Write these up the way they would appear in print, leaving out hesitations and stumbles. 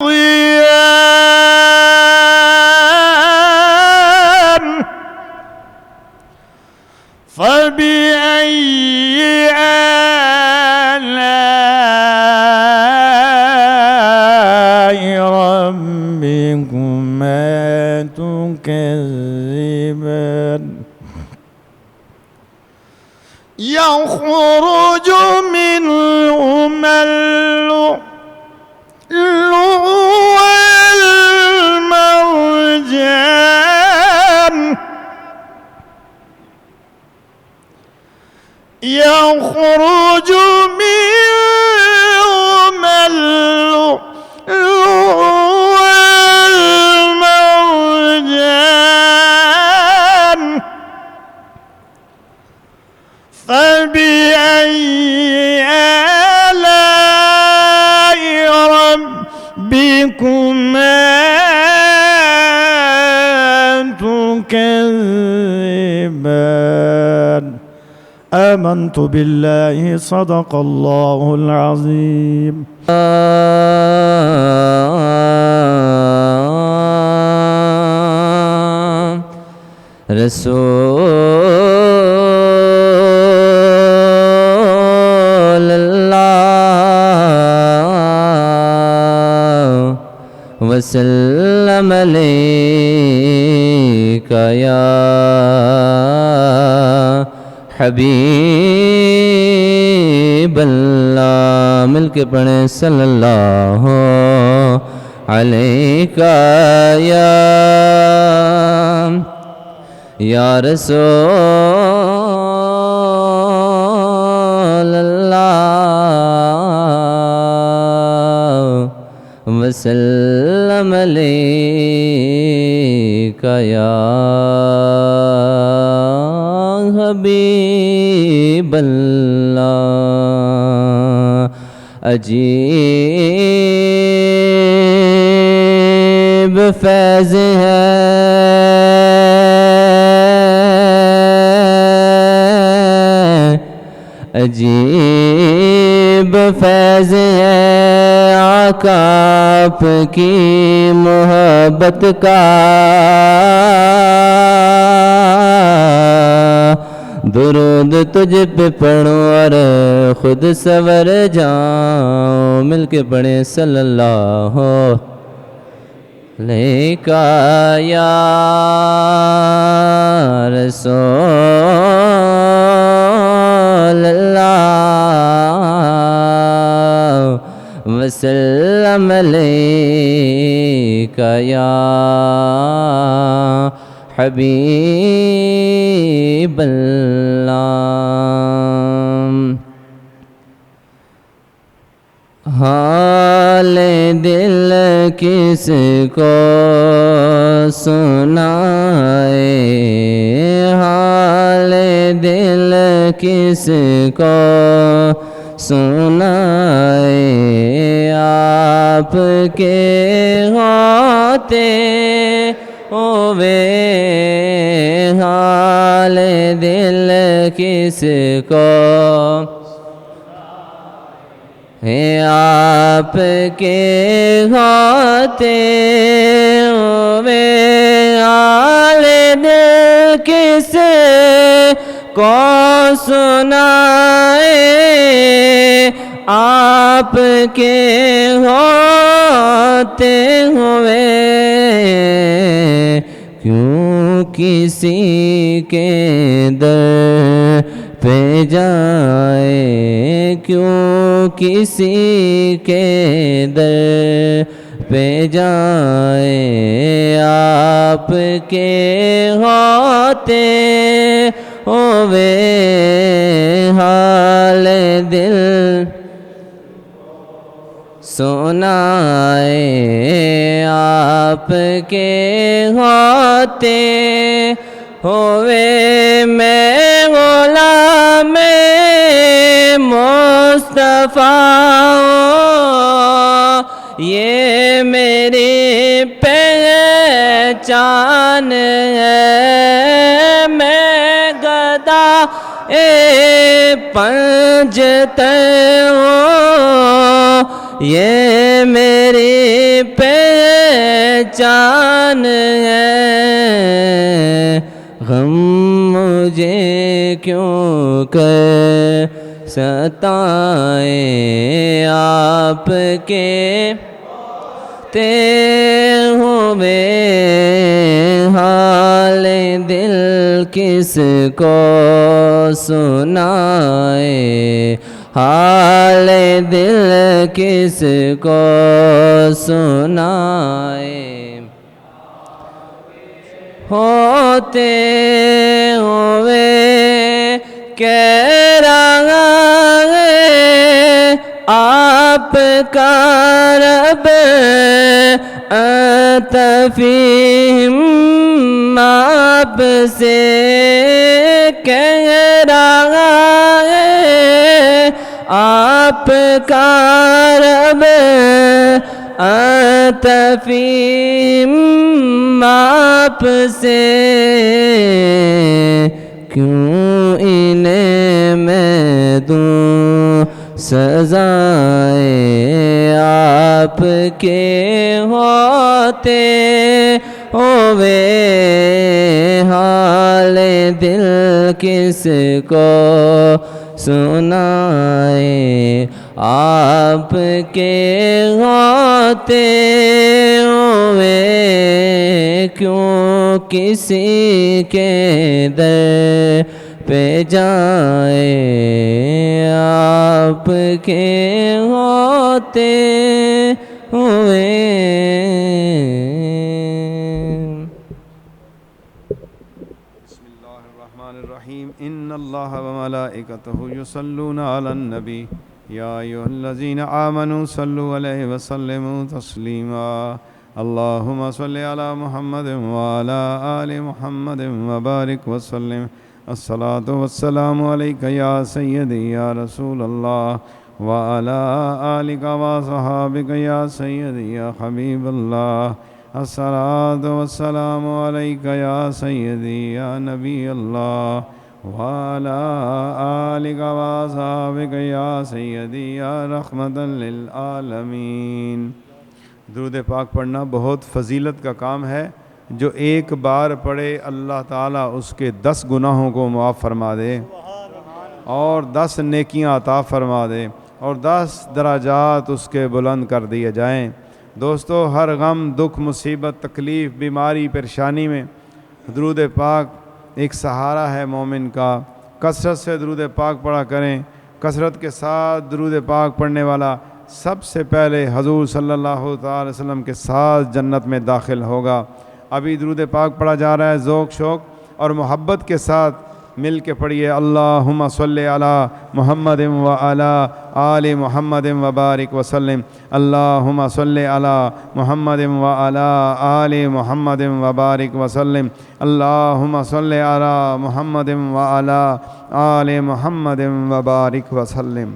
ضيان فبأي آلاء ربكما تكذبان يخرج منهما اللؤلؤ والمرجان يخرج منهما اللؤلؤ والمرجان فبأي آلاء ربكما تكذبان آمنت بالله صدق الله العظيم. رسول الله وسلم عليك يا حبیب اللہ. مل کے پڑھیں صلی اللہ علیہ یا رسول اللہ وسلم علیک یا حبیب اللہ. عجیب فیض ہے عجیب فیض ہے آقا آپ کی محبت کا. درود تجھ پہ پڑھوں اور خود سور جاؤں. مل کے پڑھیں صلی اللہ علیہ یا رسول اللہ وسلم علیک یا حبیب اللہ. حال دل کس کو سنائے حال دل کس کو سنائے آپ کے ہوتے ہوئے حال دل کس کو ہے آپ کے ہوتے ہوئے حال دل کس کو سنائے آپ کے ہوتے ہوئے کیوں کسی کے در پہ جائے کیوں کسی کے در پہ جائے آپ کے ہوتے ہوئے حال دل سنائے آپ کے ہوتے ہوئے میں غلام مصطفیٰ یہ میری پہچان ہے میں گدا پنجتر ہوں یہ میری پہچان ہے، غم مجھے کیوں کر ستائیں، آپ کے تے ہوئے حال دل کس کو سنائے، حال دل کس کو سنائے، ہوتے ہوئے کہہ رہا ہے آپ کا رب انت فیہم، آپ سے کہہ رہا ہے آپ کا رب انت فیہم، آپ سے کیوں انہیں میں دوں سزائیں، آپ کے ہوتے ہوئے حال دل کس کو سنائیں، آپ کے ہوتے ہوئے کیوں کسی کے در پہ جائیں، آپ کے ہوتے ہوئے۔ بسم اللہ الرحمن الرحیم، ان اللہ وملائکتہ یصلون علی النبی یا ایھا الذین آمنوا صلوا علیہ وسلموا تسلیما، اللہم صلی علی محمد وعلی آل محمد وبارک وسلم، الصلاۃ والسلام علیک یا سیدی یا رسول اللہ وعلی آلک وصحابک یا سیدی یا حبیب اللہ، الصلاۃ والسلام علیک یا سیدی یا نبی اللہ وعلی آلک وصحابک یا سیدی یا رحمۃ للعالمین۔ درود پاک پڑھنا بہت فضیلت کا کام ہے، جو ایک بار پڑھے اللہ تعالیٰ اس کے 10 گناہوں کو معاف فرما دے اور 10 نیکیاں عطا فرما دے اور 10 درجات اس کے بلند کر دیے جائیں۔ دوستو، ہر غم، دکھ، مصیبت، تکلیف، بیماری، پریشانی میں درود پاک ایک سہارا ہے مومن کا۔ کثرت سے درود پاک پڑھا کریں۔ کثرت کے ساتھ درود پاک پڑھنے والا سب سے پہلے حضور صلی اللہ تعالی وسلم کے ساتھ جنت میں داخل ہوگا۔ ابھی درود پاک پڑھا جا رہا ہے، ذوق شوق اور محبت کے ساتھ مل کے پڑھیے، اللہم صلی علی محمد وعلی آل محمد وبارک وسلم، اللہم صلی علی محمد وعلی آل محمد وبارک وسلم، اللہم صلی علی محمد وعلی آل محمد وبارک وسلم۔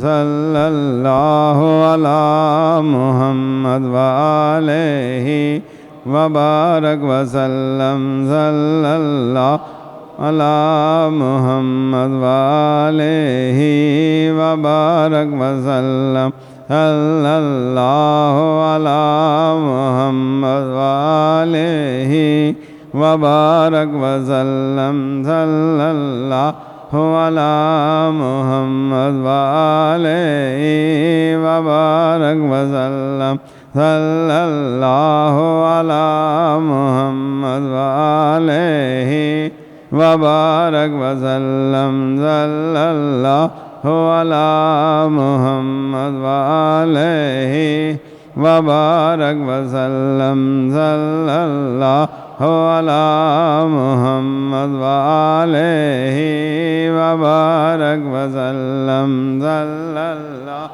صلی اللہ علی محمد وآلہ وبارک وسلم صلی اللہ علی محمد وآلہ وبارک وسلم صلی اللہ علی محمد وآلہ وبارک وسلم صلی اللہ علی محمد وآلہ وبارک وسلم صلی اللہ علی محمد وآلہ وبارک وسلم صلی اللہ علی محمد وآلہ وبارک وسلم صلی اللہ علی محمد وآلہ وبارک وسلم صلی اللہ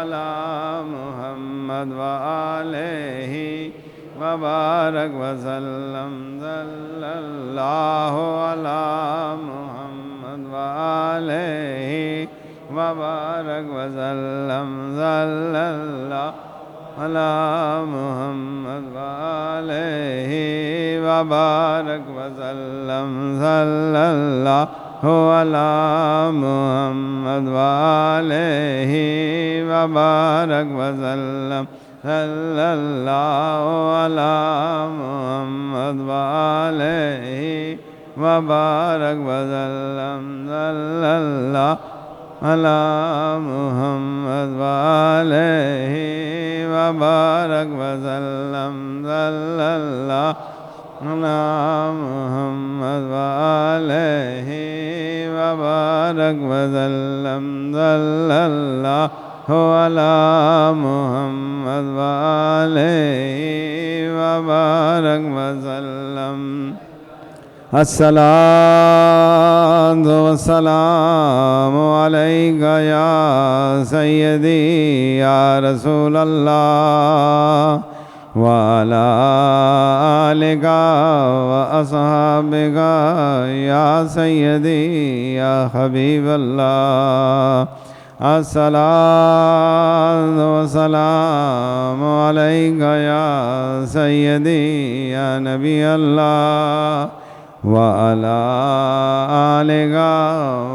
علی محمد وآلہ وبارک وسلم صلی اللہ علی محمد وآلہ وبارک وسلم صلی اللہ علی محمد وآلہ وبارک وسلم صلی اللہ علی محمد وآلہ وبارک وسلم صلی اللہ علی محمد وآلہ وبارک وسلم صلی اللہ علی محمد وآلہ وبارک وسلم صلی اللہ علی محمد وآلہ وبارک وسلم صلی اللہ علی محمد وآلہ وبارک وسلم الصلاۃ والسلام علیک یا سیدی یا رسول اللہ وعلی آلک واصحابک یا سیدی یا حبیب اللہ الصلاۃ والسلام علیک یا سیدی یا نبی اللہ وعلی آلک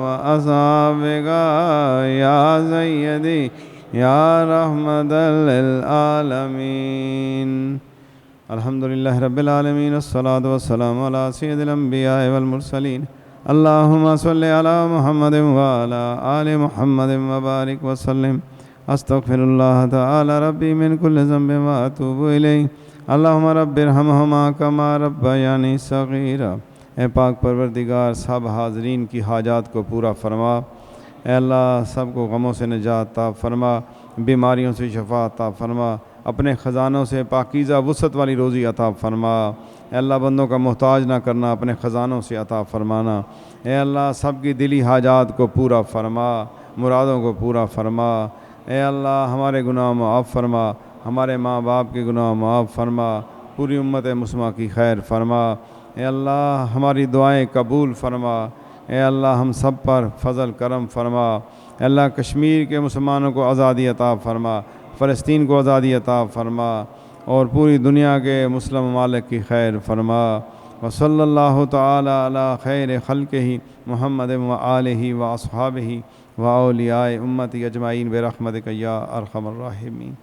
واصحابک یا سیدی یا رحمت للعالمین الحمدللہ رب العالمین والصلاۃ والسلام علی سید الانبیاء والمرسلین اللہم صلی علی محمد وعلی آل محمد وبارک وسلم استغفر اللہ تعالی ربی من کل ذنب واتوب الیہ اللہم رب ارحمہما کما ربیانی صغیرا۔ اے پاک پروردگار سب حاضرین کی حاجات کو پورا فرما، اے اللہ سب کو غموں سے نجات عطا فرما، بیماریوں سے شفا عطا فرما، اپنے خزانوں سے پاکیزہ وسعت والی روزی عطا فرما، اے اللہ بندوں کا محتاج نہ کرنا، اپنے خزانوں سے عطا فرمانا، اے اللہ سب کی دلی حاجات کو پورا فرما، مرادوں کو پورا فرما، اے اللہ ہمارے گناہ معاف فرما، ہمارے ماں باپ کے گناہ معاف فرما، پوری امت مسلمہ کی خیر فرما، اے اللہ ہماری دعائیں قبول فرما، اے اللہ ہم سب پر فضل کرم فرما، اے اللہ کشمیر کے مسلمانوں کو آزادی عطا فرما، فلسطین کو آزادی عطا فرما، اور پوری دنیا کے مسلم ممالک کی خیر فرما۔ وصلی اللہ تعالی علی خیر خلقہ محمد وآلہ واصحابہ واولیاء امتی اجمعین برحمتک یا ارحم الراحمین۔